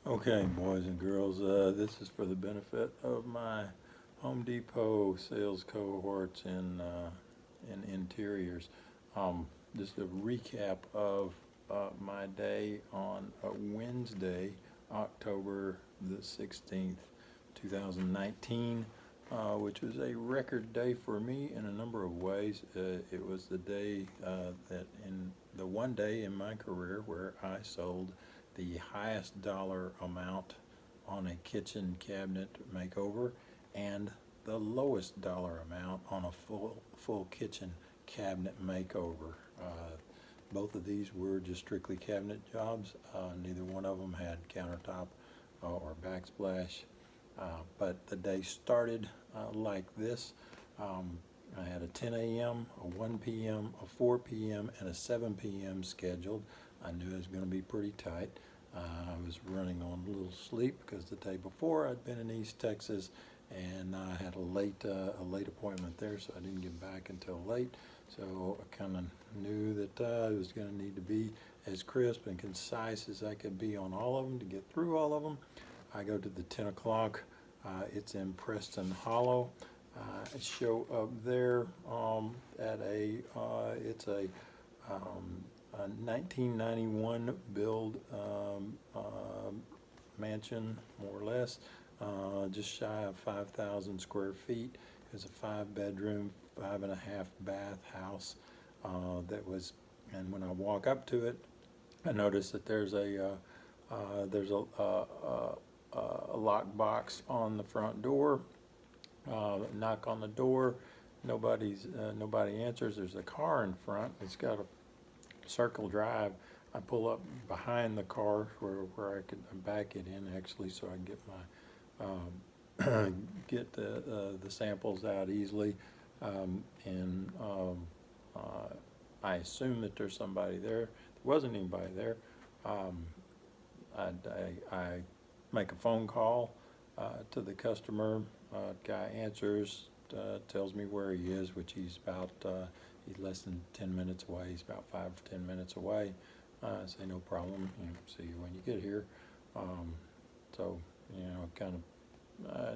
Okay, boys and girls, this is for the benefit of my Home Depot sales cohorts in interiors. Just a recap of my day on a Wednesday, October the 16th, 2019, which was a record day for me in a number of ways. It was the day the one day in my career where I sold the highest dollar amount on a kitchen cabinet makeover and the lowest dollar amount on a full kitchen cabinet makeover. Both of these were just strictly cabinet jobs. Neither one of them had countertop or backsplash. But the day started like this. I had a 10 a.m., a 1 p.m., a 4 p.m., and a 7 p.m. scheduled. I knew it was going to be pretty tight. I was running on a little sleep because the day before I'd been in East Texas and I had a late appointment there, so I didn't get back until late. So I kind of knew that I was going to need to be as crisp and concise as I could be on all of them to get through all of them. I go to the 10 o'clock. It's in Preston Hollow. I show up there at it's a 1991 build mansion, more or less, just shy of 5,000 square feet. It's a 5-bedroom, 5.5-bath house and when I walk up to it, I notice that there's a lock box on the front door. Knock on the door, nobody answers. There's a car in front. It's got a circle drive. I pull up behind the car where I could back it in actually, so I can get my get the samples out easily, and I assume that there's somebody there. There wasn't anybody there. I make a phone call to the customer. Guy answers, tells me where he is, which he's less than 10 minutes away. He's about 5 or 10 minutes away. I say no problem. See you when you get here. So kind of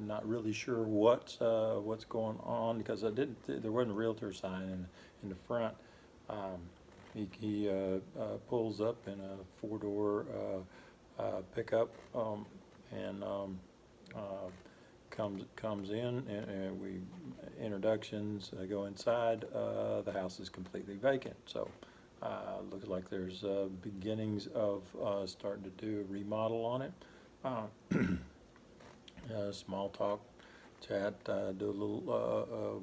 not really sure what's going on because there wasn't a realtor sign in the front. He pulls up in a 4-door pickup and comes in, and we introductions, go inside. The house is completely vacant, so looks like there's beginnings of starting to do a remodel on it. Small talk, chat, do a little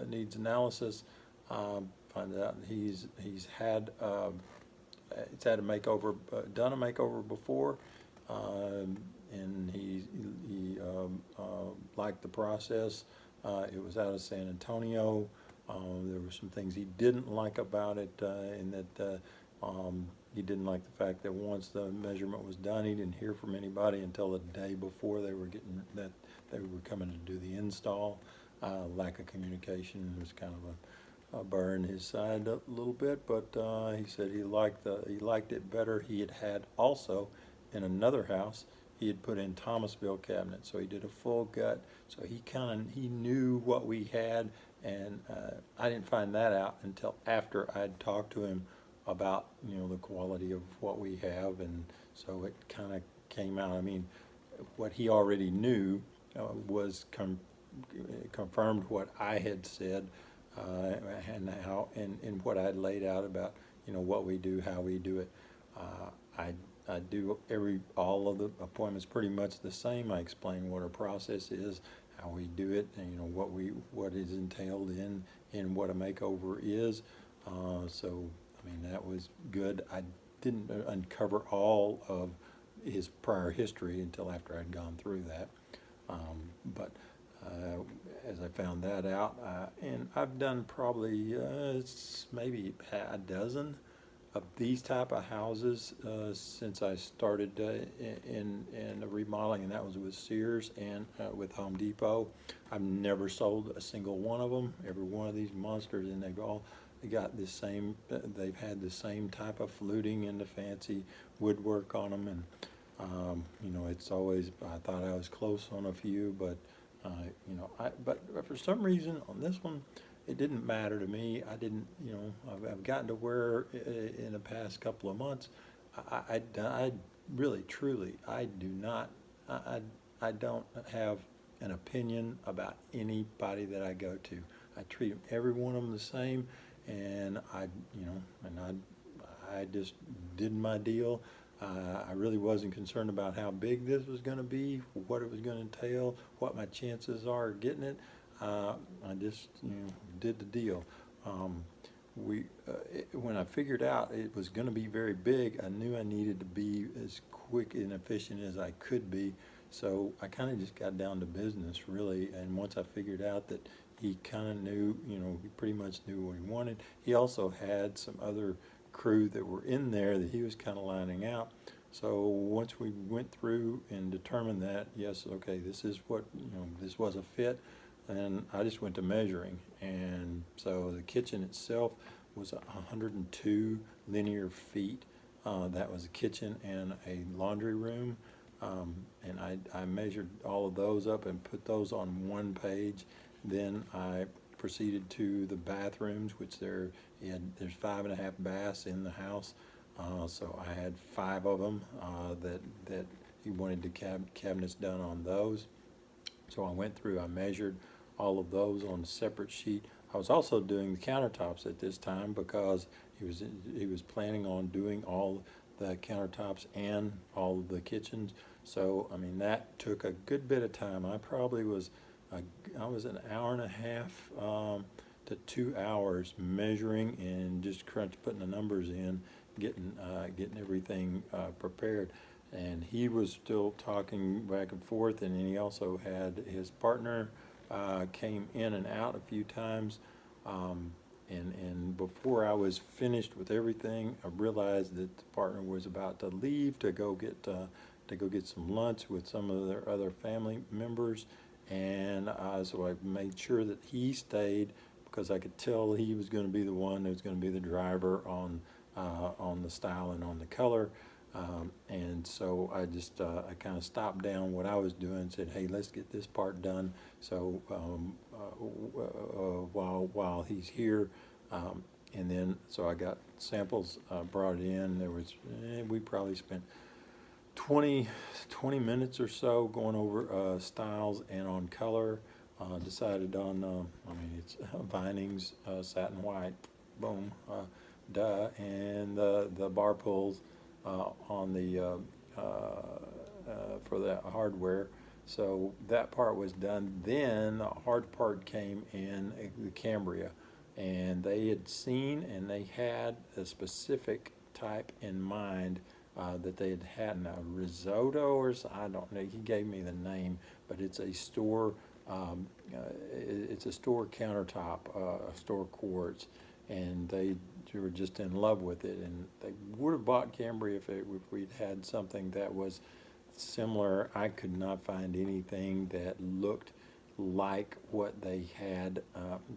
needs analysis. Find out he's had it's had a makeover, done a makeover before. And he liked the process. It was out of San Antonio. There were some things he didn't like about it, in that he didn't like the fact that once the measurement was done, he didn't hear from anybody until the day before they were coming to do the install. Lack of communication was kind of a burn his side up a little bit, but he said he liked it better. He had also in another house. He had put in Thomasville cabinets, so he did a full gut. So he knew what we had, and I didn't find that out until after I'd talked to him about the quality of what we have, and so it kind of came out. I mean, what he already knew was confirmed what I had said, and how and what I'd laid out about what we do, how we do it. I do all of the appointments pretty much the same. I explain what our process is, how we do it, and what is entailed in what a makeover is. So I mean, that was good. I didn't uncover all of his prior history until after I'd gone through that. But as I found that out, and I've done probably maybe a dozen of these type of houses since I started in remodeling, and that was with Sears and with Home Depot. I've never sold a single one of them. Every one of these monsters, and they've all they got this same, they've had the same type of fluting and the fancy woodwork on them, and you know, it's always, I thought I was close on a few, but you know, but for some reason on this one, it didn't matter to me. I didn't, you know, I've gotten to where in the past couple of months, I really, truly, I do not, I, I don't have an opinion about anybody that I go to. I treat every one of them the same, and you know, and I just did my deal. I really wasn't concerned about how big this was going to be, what it was going to entail, what my chances are of getting it. I just, you know, did the deal. When I figured out it was going to be very big, I knew I needed to be as quick and efficient as I could be. So I kind of just got down to business, really. And once I figured out that he kind of knew, you know, he pretty much knew what he wanted. He also had some other crew that were in there that he was kind of lining out. So once we went through and determined that, yes, okay, this is what, you know, this was a fit, and I just went to measuring. And so the kitchen itself was 102 linear feet. That was a kitchen and a laundry room. And I measured all of those up and put those on one page. Then I proceeded to the bathrooms, which there's 5.5 baths in the house. So I had 5 of them that he wanted the cabinets done on those. So I went through, I measured all of those on a separate sheet. I was also doing the countertops at this time because he was planning on doing all the countertops and all of the kitchens. So I mean, that took a good bit of time. I was an hour and a half to 2 hours measuring and just putting the numbers in, getting everything prepared. And he was still talking back and forth, and then he also had his partner came in and out a few times. And before I was finished with everything, I realized that the partner was about to leave to go get some lunch with some of their other family members. And so I made sure that he stayed, because I could tell he was going to be the one that was going to be the driver on the style and on the color. And so I kind of stopped down what I was doing and said, hey, let's get this part done. So while he's here, and then so I got samples brought in. There was we probably spent 20 minutes or so going over styles and on color. Decided on, I mean, it's Vinings, satin white, boom, duh, and the bar pulls on the for the hardware. So that part was done. Then the hard part came in the Cambria, and they had seen and they had a specific type in mind that they had now, risotto or I don't know. He gave me the name, but it's a store. It's a store countertop, a store quartz, and they were just in love with it. And they would have bought Cambria if we'd had something that was similar. I could not find anything that looked like what they had.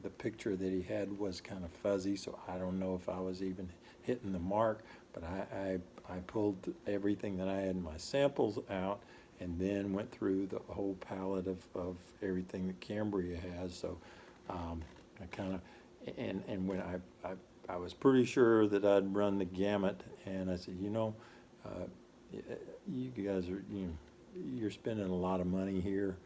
The picture that he had was kind of fuzzy, so I don't know if I was even hitting the mark. But I pulled everything that I had in my samples out, and then went through the whole palette of everything that Cambria has. So I kind of, and when I was pretty sure that I'd run the gamut, and I said, you know, you guys are, you're spending a lot of money here.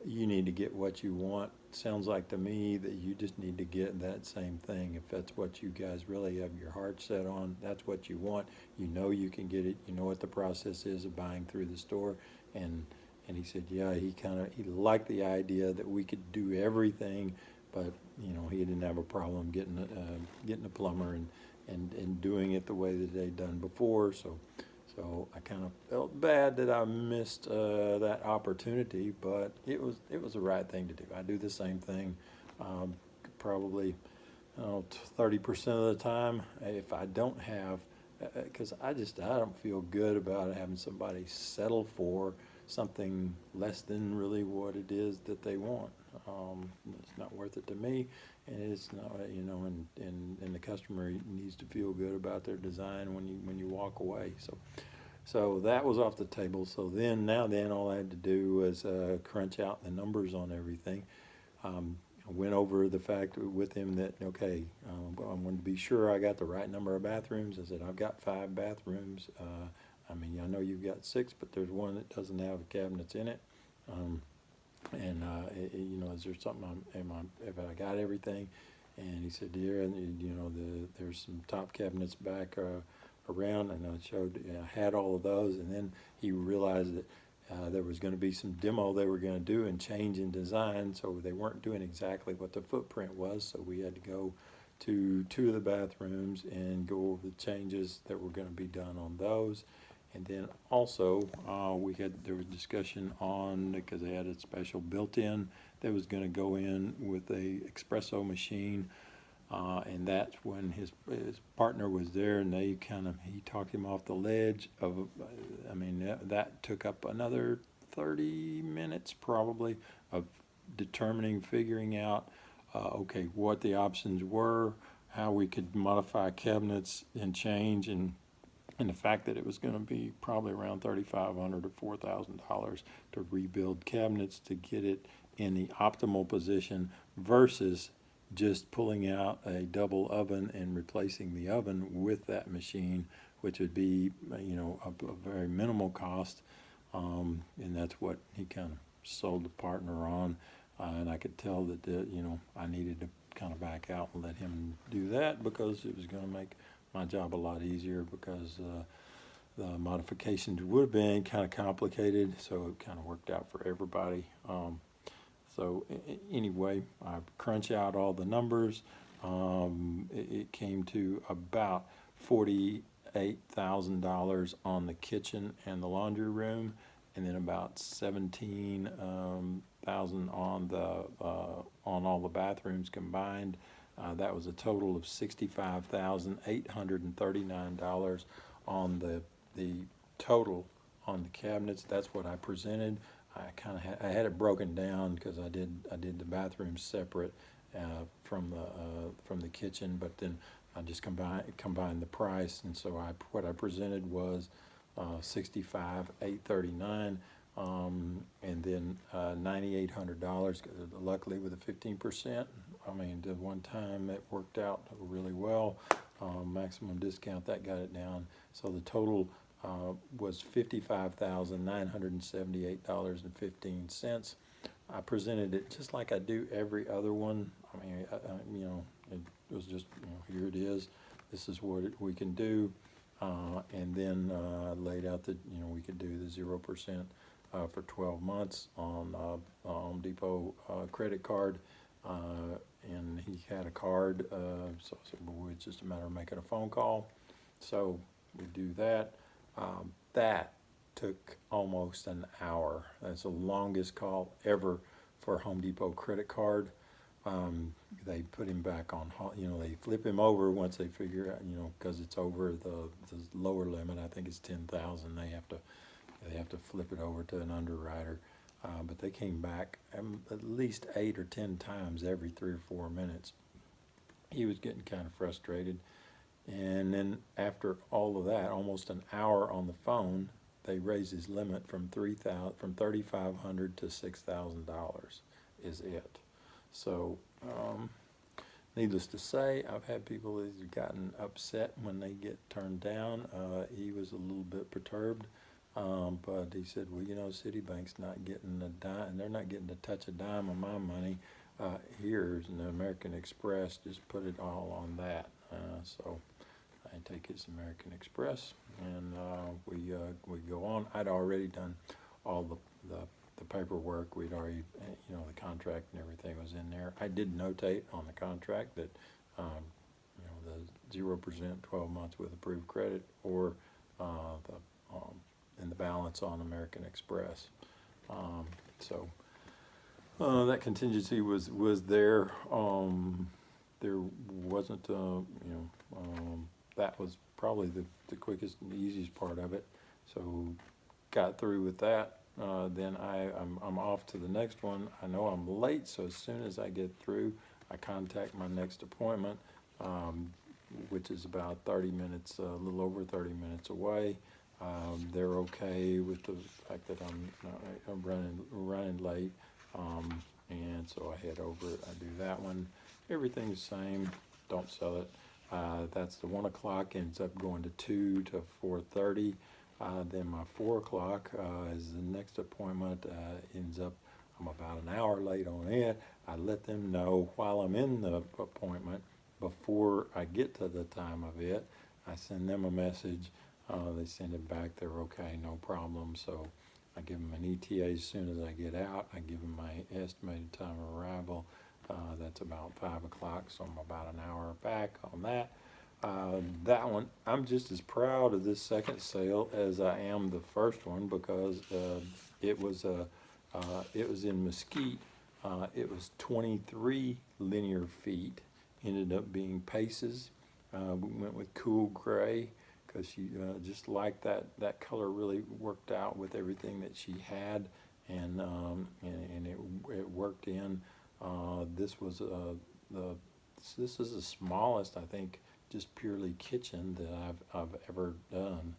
You need to get what you want. Sounds like to me that you just need to get that same thing. If that's what you guys really have your heart set on, that's what you want. You know you can get it. You know what the process is of buying through the store. And he said, yeah, he liked the idea that we could do everything, but he didn't have a problem getting a plumber and doing it the way that they'd done before. So I kind of felt bad that I missed that opportunity, but it was the right thing to do. I do the same thing probably 30% of the time. If I don't have, because I don't feel good about having somebody settle for something less than really what it is that they want. It's not worth it to me, and it's not, and the customer needs to feel good about their design when you walk away. So that was off the table. So then all I had to do was crunch out the numbers on everything. I went over the fact with him that, okay, I wanted to be sure I got the right number of bathrooms. I said, I've got 5 bathrooms. I know you've got 6, but there's one that doesn't have cabinets in it. Is there something, have I got everything? And he said, yeah, there's some top cabinets back around, and I had all of those, and then he realized that there was going to be some demo they were going to do and change in design, so they weren't doing exactly what the footprint was, so we had to go to 2 of the bathrooms and go over the changes that were going to be done on those. And then also there was discussion on, because they had a special built-in that was going to go in with a espresso machine, and that's when his partner was there, and he talked him off the ledge of, that took up another 30 minutes probably of figuring out, what the options were, how we could modify cabinets and change, and the fact that it was going to be probably around $3,500 or $4,000 to rebuild cabinets to get it in the optimal position versus just pulling out a double oven and replacing the oven with that machine, which would be, a very minimal cost, and that's what he kind of sold the partner on, and I could tell that, I needed to kind of back out and let him do that because it was going to make my job a lot easier, because the modifications would have been kind of complicated, so it kind of worked out for everybody. Anyway, I crunch out all the numbers. It came to about $48,000 on the kitchen and the laundry room, and then about $17,000 on all the bathrooms combined. That was a total of $65,839 on the total on the cabinets. That's what I presented. I had it broken down because I did the bathrooms separate from the kitchen, but then I just combined the price, and so what I presented was $65,839, and then $9,800. Luckily, with the 15%, the one time it worked out really well. Maximum discount, that got it down. So the total was $55,978.15. I presented it just like I do every other one. It was just, here it is. This is what we can do. And then laid out that, we could do the 0% for 12 months on Home Depot credit card. And he had a card, so I said, well, it's just a matter of making a phone call. So we do that. That took almost an hour. That's the longest call ever for a Home Depot credit card. They put him back on, they flip him over once they figure out, because it's over the lower limit. I think it's 10,000. They have to flip it over to an underwriter. But they came back at least 8 or 10 times every 3 or 4 minutes. He was getting kind of frustrated. And then after all of that, almost an hour on the phone, they raised his limit from $3,500 to $6,000 is it. So, needless to say, I've had people who've gotten upset when they get turned down. He was a little bit perturbed. But he said, well, Citibank's not getting a dime, they're not getting to touch a dime of my money. Here's an American Express, just put it all on that. So I take his American Express, and we go on. I'd already done all the paperwork. We'd already, the contract and everything was in there. I did notate on the contract that, the 0% 12 months with approved credit, or and the balance on American Express. That contingency was there. There wasn't, that was probably the quickest and easiest part of it. So got through with that. then I'm off to the next one. I know I'm late, so as soon as I get through, I contact my next appointment, which is about 30 minutes, a little over 30 minutes away. They're okay with the fact that I'm running late, and so I head over it. I do that one. Everything's the same. Don't sell it. That's the 1 o'clock, ends up going to 2 to 4:30. Then my 4 o'clock is the next appointment. Ends up, I'm about an hour late on it. I let them know while I'm in the appointment before I get to the time of it. I send them a message. They send it back. They're okay, no problem. So I give them an ETA as soon as I get out. I give them my estimated time of arrival. That's about 5 o'clock, so I'm about an hour back on that. That one, I'm just as proud of this second sale as I am the first one, because it was in Mesquite. It was 23 linear feet. Ended up being paces. We went with cool gray because she just liked that color. Really worked out with everything that she had, and it worked in. This was this is the smallest, I think, just purely kitchen that I've ever done.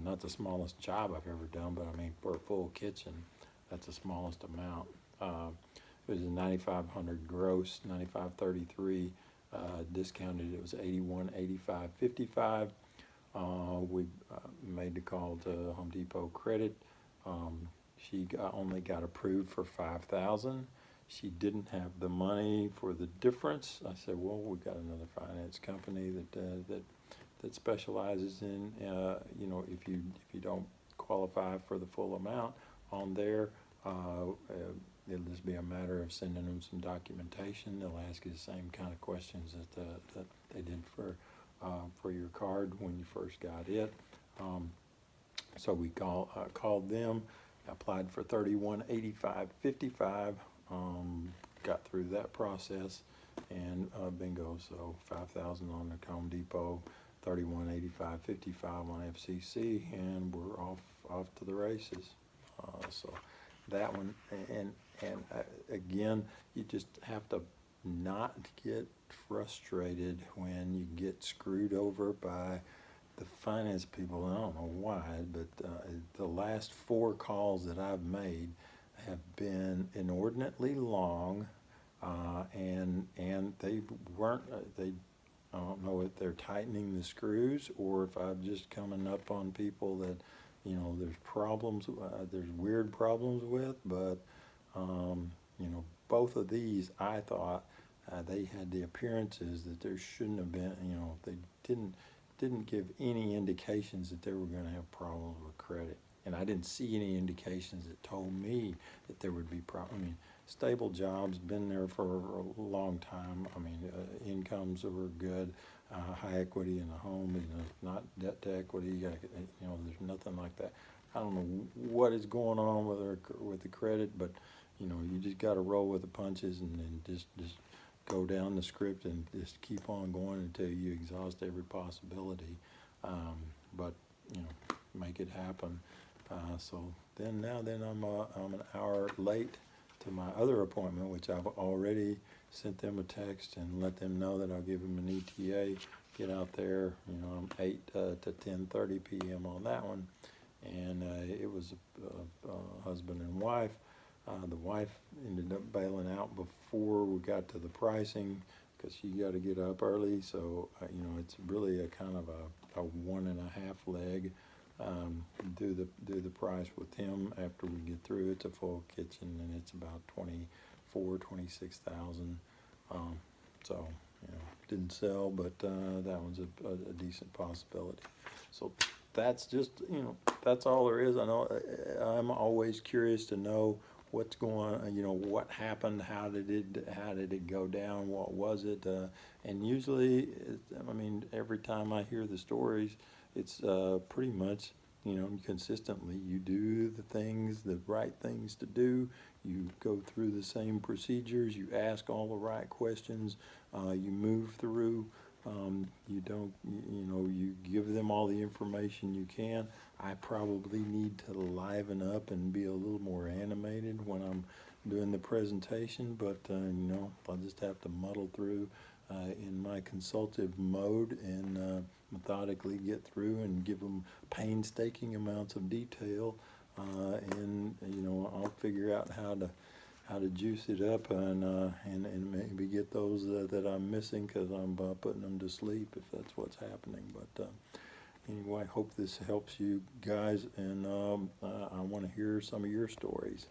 Not the smallest job I've ever done, but I mean for a full kitchen, that's the smallest amount. It was a 9,500 gross, 9,533 discounted. It was 81.85.55. We made the call to Home Depot Credit. She only got approved for 5,000. She didn't have the money for the difference. I said, well, we got another finance company that specializes in, if you don't qualify for the full amount on there, it'll just be a matter of sending them some documentation. They'll ask you the same kind of questions that they did for your card when you first got it. So we called them, applied for 31.85.55. Got through that process, and bingo. So 5,000 on the Home Depot, 31.85.55 on FCC, and we're off to the races. So that one, and again, you just have to not get frustrated when you get screwed over by the finance people. I don't know why, but the last 4 calls that I've made have been inordinately long, and they weren't. I don't know if they're tightening the screws or if I'm just coming up on people that, there's problems. There's weird problems with, but both of these, I thought they had the appearances that there shouldn't have been. They didn't give any indications that they were going to have problems with credit. And I didn't see any indications that told me that there would be problems. I mean, stable jobs, been there for a long time. I mean, incomes that were good, high equity in the home, not debt to equity. There's nothing like that. I don't know what is going on with the credit, but you just got to roll with the punches and then just go down the script and just keep on going until you exhaust every possibility. But make it happen. So then I'm an hour late to my other appointment, which I've already sent them a text and let them know that I'll give them an ETA. Get out there, I'm 8 to 10:30 p.m. on that one, and it was a husband and wife. The wife ended up bailing out before we got to the pricing because she got to get up early. So it's really a kind of a 1.5 leg. Do the price with him after we get through. It's a full kitchen and it's about 26,000. So didn't sell, but that one's a decent possibility. So that's just that's all there is. I know I'm always curious to know what's going on. What happened? How did it go down? What was it? And usually, every time I hear the stories, it's pretty much, consistently you do the right things to do. You go through the same procedures. You ask all the right questions. You move through You don't, you know, you give them all the information you can. I probably need to liven up and be a little more animated when I'm doing the presentation, but you know, I'll just have to muddle through in my consultative mode and methodically get through and give them painstaking amounts of detail, and you know, I'll figure out how to juice it up and maybe get those that I'm missing because I'm putting them to sleep if that's what's happening. But anyway, I hope this helps you guys, and I want to hear some of your stories.